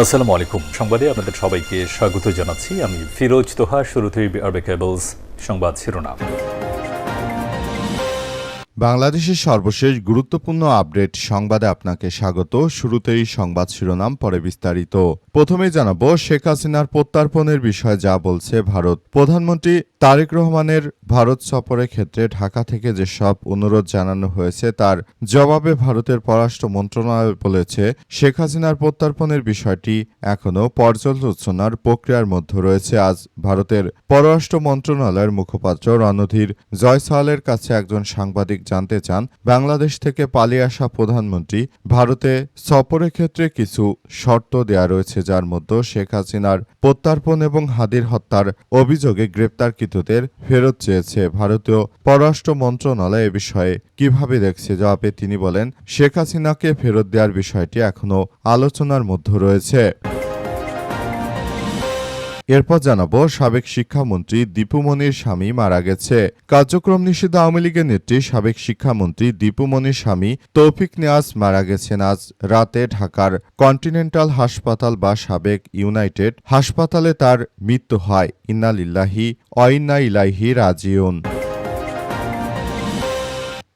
আসসালামু আলাইকুম। সংবাদে আপনাদের সবাইকে স্বাগত জানাচ্ছি। আমি ফিরোজ তোহা। শুরুতেই আরবে কেবলস সংবাদ শিরোনাম। বাংলাদেশের সর্বশেষ গুরুত্বপূর্ণ আপডেট সংবাদে আপনাকে স্বাগত। শুরুতেই সংবাদ শিরোনাম, পরে বিস্তারিত। প্রথমেই জানাবো শেখ হাসিনার প্রত্যার্পণের বিষয়ে যা বলছে ভারত। প্রধানমন্ত্রী তারেক রহমানের ভারত সফরের ক্ষেত্রে ঢাকা থেকে যেসব অনুরোধ জানানো হয়েছে তার জবাবে ভারতের পররাষ্ট্র মন্ত্রণালয় বলেছে, শেখ হাসিনার প্রত্যার্পণের বিষয়টি এখনও পর্যালোচনার প্রক্রিয়ার মধ্যে রয়েছে। আজ ভারতের পররাষ্ট্র মন্ত্রণালয়ের মুখপাত্র রণধীর জয়সওয়ালের কাছে একজন সাংবাদিক জানতে চান, বাংলাদেশ থেকে পালিয়ে আসা প্রধানমন্ত্রী ভারতে সফরের ক্ষেত্রে কিছু শর্ত দেয়া রয়েছে, যার মধ্যে শেখ হাসিনার প্রত্যার্পণ এবং হাদির হত্যার অভিযোগে গ্রেপ্তারকৃতদের ফেরত চেয়েছে। ভারতীয় পররাষ্ট্র মন্ত্রণালয় এ বিষয়ে কিভাবে দেখছে জবাবে তিনি বলেন, শেখ হাসিনাকে ফেরত দেওয়ার বিষয়টি এখনও আলোচনার মধ্যে রয়েছে। এরপর জানাবো সাবেক শিক্ষামন্ত্রী দীপু মনির স্বামী মারা গেছে। কার্যক্রম নিষিদ্ধ আওয়ামী লীগের নেত্রী সাবেক শিক্ষামন্ত্রী দীপু মনির স্বামী তৌফিক নিয়াজ মারা গেছেন আজ রাতে ঢাকার কন্টিনেন্টাল হাসপাতাল বা সাবেক ইউনাইটেড হাসপাতালে তার মৃত্যু হয়। ইন্না লিল্লাহি ওয়া ইন্না ইলাইহি রাজিউন।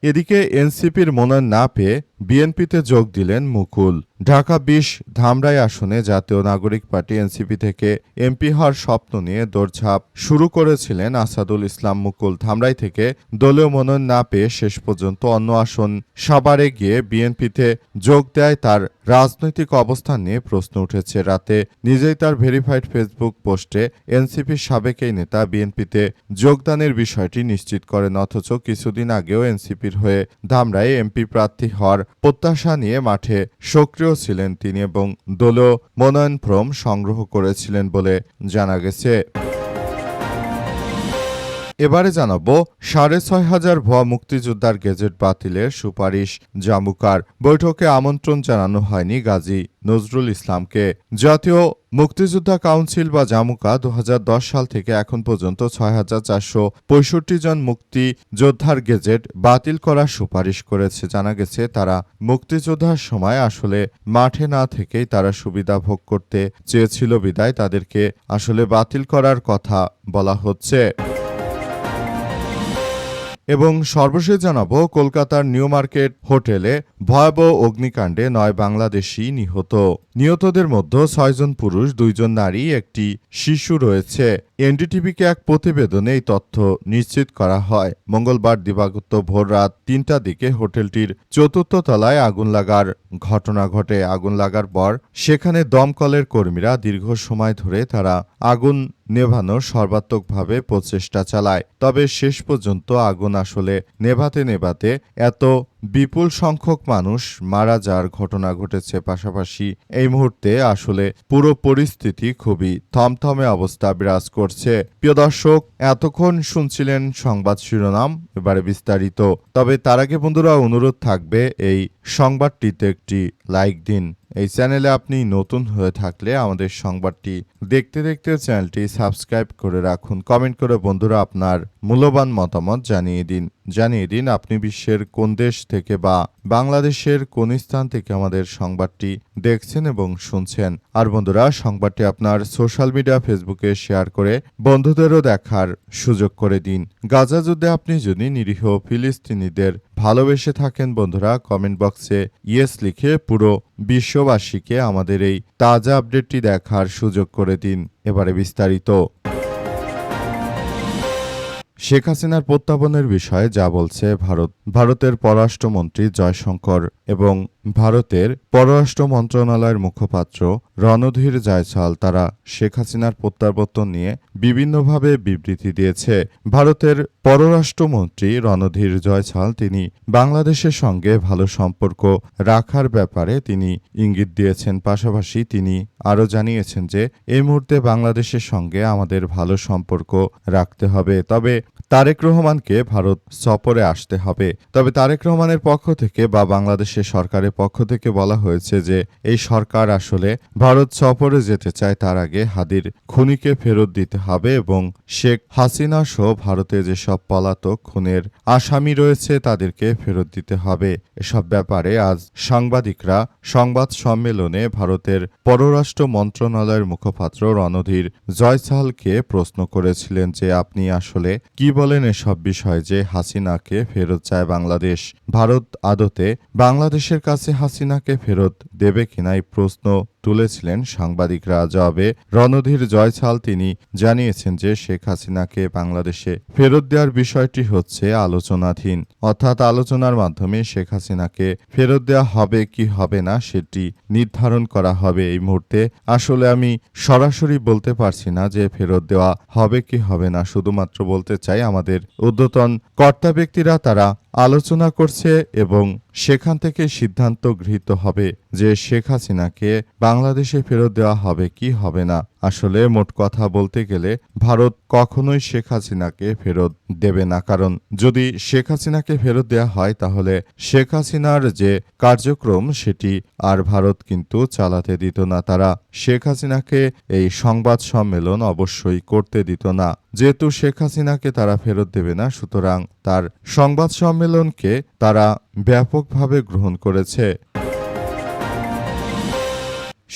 এদিকে এনসিপির মনোনয়ন না পেয়ে বিএনপিতে যোগ দিলেন মুকুল। ঢাকা ২০ ধামরাই আসনে জাতীয় নাগরিক পার্টি এনসিপি থেকে এমপি হওয়ার স্বপ্ন নিয়ে দৌড়ঝাঁপ শুরু করেছিলেন আসাদুল ইসলাম মুকুল। ধামরাই থেকে দলীয় মনোনয়ন না পেয়ে শেষ পর্যন্ত অন্য আসন সাভারে গিয়ে বিএনপিতে যোগ দেয়। তার রাজনৈতিক অবস্থান নিয়ে প্রশ্ন উঠেছে। রাতে নিজেই তার ভেরিফাইড ফেসবুক পোস্টে এনসিপির সাবেক এই নেতা বিএনপিতে যোগদানের বিষয়টি নিশ্চিত করেন। অথচ কিছুদিন আগেও এনসিপির হয়ে ধামরাই এমপি প্রার্থী হওয়ার প্রত্যাশা নিয়ে মাঠে সক্রিয় ছিলেন তিনি এবং দলীয় মনোনয়ন ফর্ম সংগ্রহ করেছিলেন বলে জানা গেছে। এবারে জানাবো ৬,৫০০ ভুয়া মুক্তিযোদ্ধার গেজেট বাতিলের সুপারিশ জামুকার। বৈঠকে আমন্ত্রণ জানানো হয়নি গাজী নজরুল ইসলামকে। জাতীয় মুক্তিযোদ্ধা কাউন্সিল বা জামুকা ২০১০ সাল থেকে এখন পর্যন্ত ৬,৪৬৫ জন মুক্তিযোদ্ধার গেজেট বাতিল করার সুপারিশ করেছে। জানা গেছে তারা মুক্তিযোদ্ধার সময় আসলে মাঠে না থেকেই তারা সুবিধা ভোগ করতে চেয়েছিল বিদায় তাদেরকে আসলে বাতিল করার কথা বলা হচ্ছে। এবং সর্বশেষ জানাবো কলকাতার নিউ মার্কেট হোটেলে ভয়াবহ অগ্নিকাণ্ডে ৯ বাংলাদেশি নিহত। নিহতদের মধ্যে ৬ জন পুরুষ, ২ জন নারী, একটি শিশু রয়েছে। এনডিটিভিকে এক প্রতিবেদনে এই তথ্য নিশ্চিত করা হয়। মঙ্গলবার দিবাগত ভোর রাত ৩টার দিকে হোটেলটির ৪র্থ তলায় আগুন লাগার ঘটনা ঘটে। আগুন লাগার পর সেখানে দমকলের কর্মীরা দীর্ঘ সময় ধরে তারা আগুন নেভানোর সর্বাত্মকভাবে প্রচেষ্টা চালায়। তবে শেষ পর্যন্ত আগুন আসলে নেভাতে এত বিপুল সংখ্যক মানুষ মারা যাওয়ার ঘটনা ঘটেছে। পাশাপাশি এই মুহূর্তে আসলে পুরো পরিস্থিতি খুবই থমথমে অবস্থা বিরাজ করছে। প্রিয় দর্শক, এতক্ষণ শুনছিলেন সংবাদ শিরোনাম, এবারে বিস্তারিত। তবে তার আগে বন্ধুরা অনুরোধ থাকবে এই সংবাদটিতে একটি লাইক দিন। এই চ্যানেলে আপনি নতুন হয়ে থাকলে আমাদের সংবাদটি দেখতে দেখতে চ্যানেলটি সাবস্ক্রাইব করে রাখুন। কমেন্ট করে বন্ধুরা আপনার মূল্যবান মতামত জানিয়ে দিন আপনি বিশ্বের কোন দেশ থেকে বা বাংলাদেশের কোন স্থান থেকে আমাদের সংবাদটি দেখছেন এবং শুনছেন। আর বন্ধুরা সংবাদটি আপনার সোশ্যাল মিডিয়া ফেসবুকে শেয়ার করে বন্ধুদেরও দেখার সুযোগ করে দিন। গাজা যুদ্ধে আপনি যদি নিরীহ ফিলিস্তিনিদের ভালোবেসে থাকেন বন্ধুরা কমেন্ট বক্সে ইয়েস লিখে পুরো বিশ্ববাসীকে আমাদের এই তাজা আপডেটটি দেখার সুযোগ করে দিন। এবারে বিস্তারিত। শেখ হাসিনার প্রত্যার্পণের বিষয়ে যা বলছে ভারতের পররাষ্ট্রমন্ত্রী জয়শঙ্কর এবং ভারতের পররাষ্ট্র মন্ত্রণালয়ের মুখপাত্র রণধীর জয়সওয়াল তারা শেখ হাসিনার প্রত্যাবর্তন নিয়ে বিভিন্নভাবে বিবৃতি দিয়েছে। ভারতের পররাষ্ট্রমন্ত্রী রণধীর জয়সওয়াল তিনি বাংলাদেশের সঙ্গে ভালো সম্পর্ক রাখার ব্যাপারে তিনি ইঙ্গিত দিয়েছেন। পাশাপাশি তিনি আরও জানিয়েছেন যে এই মুহূর্তে বাংলাদেশের সঙ্গে আমাদের ভালো সম্পর্ক রাখতে হবে। তবে তারেক রহমানকে ভারত সফরে আসতে হবে। তবে তারেক রহমানের পক্ষ থেকে বা বাংলাদেশের সরকারের পক্ষ থেকে বলা হয়েছে যে এই সরকার আসলে ভারত সফরে যেতে চায় তার আগে হাদির খুনিকে ফেরত দিতে হবে এবং শেখ হাসিনা সহ ভারতে যেসব পলাতক খুনের আসামি রয়েছে তাদেরকে ফেরত দিতে হবে। এসব ব্যাপারে আজ সাংবাদিকরা সংবাদ সম্মেলনে ভারতের পররাষ্ট্র মন্ত্রণালয়ের মুখপাত্র রণধীর জয়সালকে প্রশ্ন করেছিলেন যে আপনি আসলে কি বলেন এসব বিষয় যে হাসিনাকে ফেরত চায় বাংলাদেশ। ভারত আদতে বাংলাদেশের কাছে হাসিনাকে ফেরত দেবে কিনা এই প্রশ্ন তুলেছিলেন সাংবাদিকরা। জবাবে রণধীর জয়সাল তিনি জানিয়েছেন যে শেখ হাসিনাকে বাংলাদেশে ফেরত দেওয়ার বিষয়টি হচ্ছে আলোচনাধীন, অর্থাৎ আলোচনার মাধ্যমে শেখ হাসিনাকে ফেরত দেওয়া হবে কি হবে না সেটি নির্ধারণ করা হবে। এই মুহূর্তে আসলে আমি সরাসরি বলতে পারছি না যে ফেরত দেওয়া হবে কি হবে না, শুধুমাত্র বলতে চাই আমাদের ঊর্ধ্বতন কর্তা ব্যক্তিরা তারা আলোচনা করছে এবং সেখান থেকে সিদ্ধান্ত গৃহীত হবে যে শেখ হাসিনাকে বাংলাদেশে ফেরত দেওয়া হবে কি হবে না। আসলে মোট কথা বলতে গেলে ভারত কখনোই শেখ হাসিনাকে ফেরত দেবে না, কারণ যদি শেখ হাসিনাকে ফেরত দেওয়া হয় তাহলে শেখ হাসিনার যে কার্যক্রম সেটি আর ভারত কিন্তু চালাতে দিত না। তারা শেখ হাসিনাকে এই সংবাদ সম্মেলন অবশ্যই করতে দিত না। যেহেতু শেখ হাসিনাকে তারা ফেরত দেবে না, সুতরাং তার সংবাদ সম্মেলনকে তারা ব্যাপকভাবে গ্রহণ করেছে।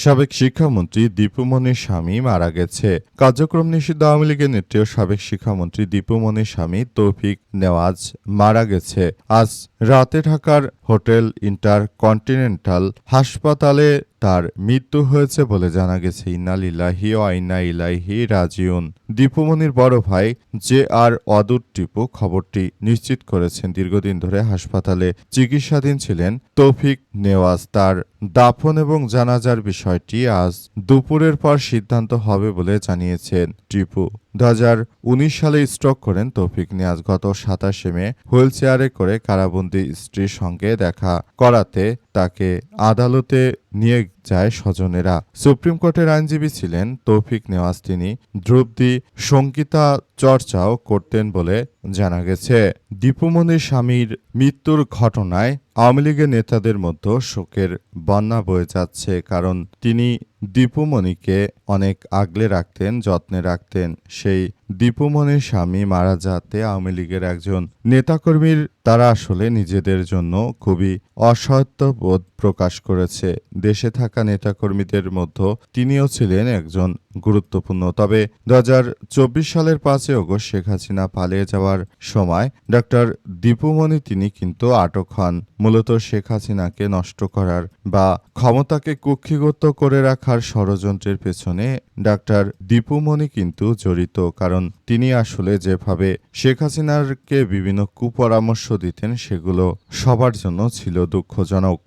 সাবেক শিক্ষামন্ত্রী দীপুমনির স্বামী মারা গেছে। কার্যক্রম নিষিদ্ধ আওয়ামী লীগের নেত্রী ও সাবেক শিক্ষামন্ত্রী দীপুমনির স্বামী তৌফিক নেওয়াজ মারা গেছে। আজ রাতে ঢাকার হোটেল ইন্টারকন্টিনেন্টাল হাসপাতালে তার মৃত্যু হয়েছে বলে জানা গেছে। ইন্না লিল্লাহি ওয়া ইন্না ইলাইহি রাজিউন। দীপুমনির বড় ভাই জে আর অদূর টিপু খবরটি নিশ্চিত করেছেন। দীর্ঘদিন ধরে হাসপাতালে চিকিৎসাধীন ছিলেন তৌফিক নেওয়াজ। তার দাফন এবং জানাজার বিষয়টি আজ দুপুরের পর সিদ্ধান্ত হবে বলে জানিয়েছেন টিপু। 2019 সালে স্ট্রোক করেন তৌফিক নেওয়াজ। গত 27 মে হুইলচেয়ারে করে কারাবন্দী স্ত্রীর সঙ্গে দেখা করাতে তাকে আদালতে নিয়ে যায় স্বজনেরা। সুপ্রিম কোর্টের আইনজীবী ছিলেন তৌফিক নেওয়াজ। তিনি ধ্রুপদী সঙ্গীতা চর্চাও করতেন বলে জানা গেছে। দীপুমনির স্বামীর মৃত্যুর ঘটনায় আওয়ামী লীগের নেতাদের মধ্যে শোকের বন্যা বয়ে যাচ্ছে, কারণ তিনি দীপুমনিকে অনেক আগলে রাখতেন, যত্নে রাখতেন। সেই দীপুমনির স্বামী মারা যাতে আওয়ামী লীগের একজন নেতাকর্মীর তারা আসলে নিজেদের জন্য খুবই অসহায়ত্ব বোধ প্রকাশ করেছে। দেশে থাকা নেতাকর্মীদের মধ্যে তিনিও ছিলেন একজন গুরুত্বপূর্ণ। তবে 2024 সালের 5 আগস্ট শেখ হাসিনা পালিয়ে যাওয়ার সময় ডক্টর দীপুমনি তিনি কিন্তু আটক হন। মূলত শেখ হাসিনাকে নষ্ট করার বা ক্ষমতাকে কুক্ষিগত করে রাখার ষড়যন্ত্রের পেছনে ডক্টর দীপুমনি কিন্তু জড়িত, কারণ তিনি আসলে যেভাবে শেখ হাসিনাকে বিভিন্ন কুপরামর্শ দিতেন সেগুলো সবার জন্য ছিল দুঃখজনক।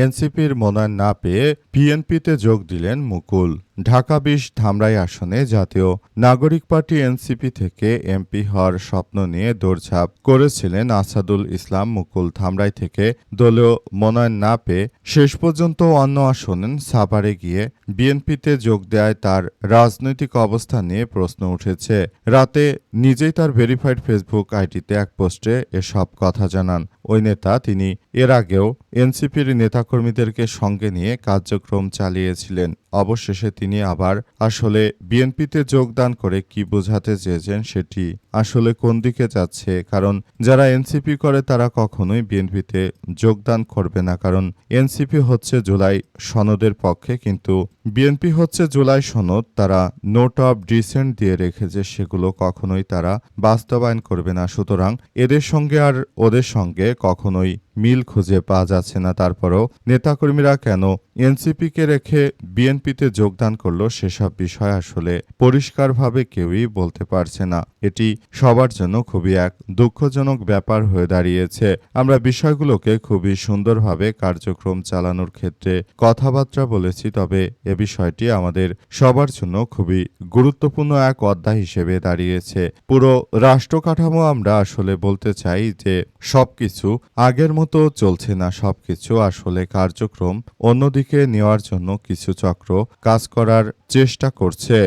এনসিপির মনোনয়ন না পেয়ে বিএনপিতে যোগ দিলেন মুকুল। ঢাকা 20 ধামরাই আসনে জাতীয় নাগরিক পার্টি এনসিপি থেকে এমপি হওয়ার স্বপ্ন নিয়ে দৌড়ঝাঁপ করেছিলেন আসাদুল ইসলাম মুকুল। ধামরাই থেকে দলীয় মনোনয়ন না পেয়ে শেষ পর্যন্ত অন্য আসনে সাভারে গিয়ে বিএনপিতে যোগ দেয় তার রাজনৈতিক অবস্থান নিয়ে প্রশ্ন উঠেছে। রাতে নিজেই তার ভেরিফাইড ফেসবুক আইডিতে এক পোস্টে এসব কথা জানান ওই নেতা। তিনি এর আগেও এনসিপির নেতাকর্মীদেরকে সঙ্গে নিয়ে কার্যক্রম চালিয়েছিলেন। অবশেষে তিনি আবার আসলে বিএনপিতে যোগদান করে কি বোঝাতে চেয়েছেন সেটি আসলে কোন দিকে যাচ্ছে, কারণ যারা এনসিপি করে তারা কখনোই বিএনপিতে যোগদান করবে না, কারণ এনসিপি হচ্ছে জুলাই সনদের পক্ষে, কিন্তু বিএনপি হচ্ছে জুলাই সনদ তারা নোট অফ ডিসেন্ট দিয়ে রেখেছে, সেগুলো কখনোই তারা বাস্তবায়ন করবে না। সুতরাং এদের সঙ্গে আর ওদের সঙ্গে কখনোই মিল খুঁজে পাওয়া যাচ্ছে না। তারপরও নেতাকর্মীরা কেন এনসিপিকে রেখে বিএনপিতে যোগদান করলো সেসব বিষয় আসলে পরিষ্কারভাবে কেউই বলতে পারছে না। এটি সবার জন্য খুবই এক দুঃখজনক ব্যাপার হয়ে দাঁড়িয়েছে। আমরা বিষয়গুলোকে খুবই সুন্দরভাবে কার্যক্রম চালানোর ক্ষেত্রে কথাবার্তা বলেছি, তবে এ বিষয়টি আমাদের সবার জন্য খুবই গুরুত্বপূর্ণ এক অধ্যায় হিসেবে দাঁড়িয়েছে। পুরো রাষ্ট্র কাঠামো আমরা আসলে বলতে চাই যে সবকিছু আগের মতো চলছে না, সবকিছু আসলে কার্যক্রম অন্যদিকে নেওয়ার জন্য কিছু চক্র কাজ করার চেষ্টা করছে।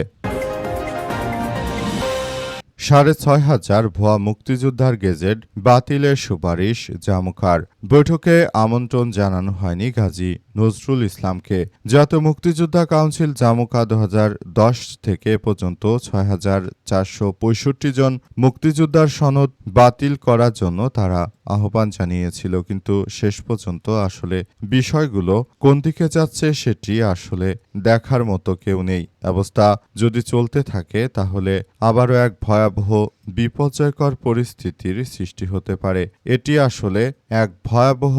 6,500 ভুয়া মুক্তিযোদ্ধার গেজেট বাতিলের সুপারিশ জামুকার। বৈঠকে আমন্ত্রণ জানানো হয়নি গাজী নজরুল ইসলামকে। জাতীয় মুক্তিযোদ্ধা কাউন্সিল জামুকা 2010 থেকে পর্যন্ত 6,465 জন মুক্তিযোদ্ধার সনদ বাতিল করার জন্য তারা আহ্বান জানিয়েছিল, কিন্তু শেষ পর্যন্ত আসলে বিষয়গুলো কোন দিকে যাচ্ছে সেটি আসলে দেখার মতো কেউ নেই। অবস্থা যদি চলতে থাকে তাহলে আবারও এক ভয়াবহ বিপর্যয়কর পরিস্থিতির সৃষ্টি হতে পারে। এটি আসলে এক ভয়াবহ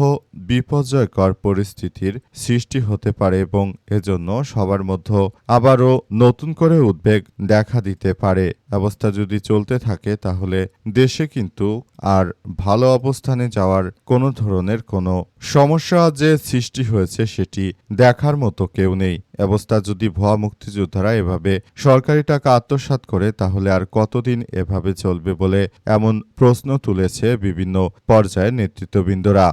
বিপর্যয়কর পরিস্থিতির সৃষ্টি হতে পারে এবং এজন্য সবার মধ্যে আবারও নতুন করে উদ্বেগ দেখা দিতে পারে। অবস্থা যদি চলতে থাকে তাহলে দেশে কিন্তু আর ভালো অবস্থানে যাওয়ার কোনো ধরনের কোনো সমস্যা যে সৃষ্টি হয়েছে সেটি দেখার মতো কেউ নেই। অবস্থা যদি ভুয়া মুক্তিযোদ্ধারা এভাবে সরকারি টাকা আত্মসাৎ করে তাহলে আর কতদিন এভাবে চলবে বলে এমন প্রশ্ন তুলেছে বিভিন্ন পর্যায়ের নেতৃত্ববৃন্দরা।